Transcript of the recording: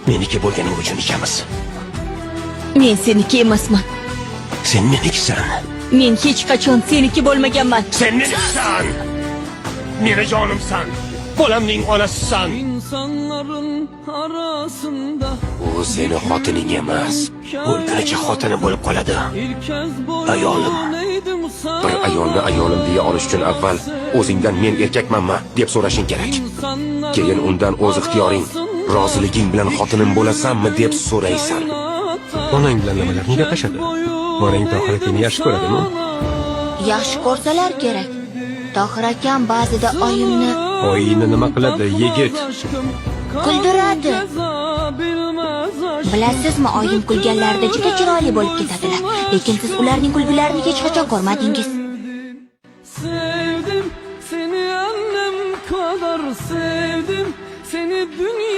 Meniki bo'lganing uchun ikamiz. Men seniki emasman. Sen menikisan. Men hech qachon seniki bo'lmaganman. Sen menikisan. Meni jonimsan. Bolamning onasisan. İnsanların arasında U seni xotining emas. O'lgunicha xotini bo'lib qoladi. ilk kez Ayolim. boyunaydım sana. Bir ayolni ayolim deya olish uchun avval o'zingdan men erkakmanmi deb so'rashing kerak. Keyin undan o'z ixtiyoring, roziliging bilan xotinim bo'lasanmi deb so'raysan. Onang bilan nimalarni gaplashadi? Onang Tohir akani yaxshi ko'radimi? Yaxshi ko'rsalar kerak. Tohir akam ba'zida oyimni Oyini nima qiladi, yigit? kuldiradi. Bilasizmi, oyim kulganlarida juda chiroyli bo'lib ketadilar. Lekin siz ularning kulgularini hech qachon ko'rmadingiz. Sevdim seni annem kadar sevdim seni dünya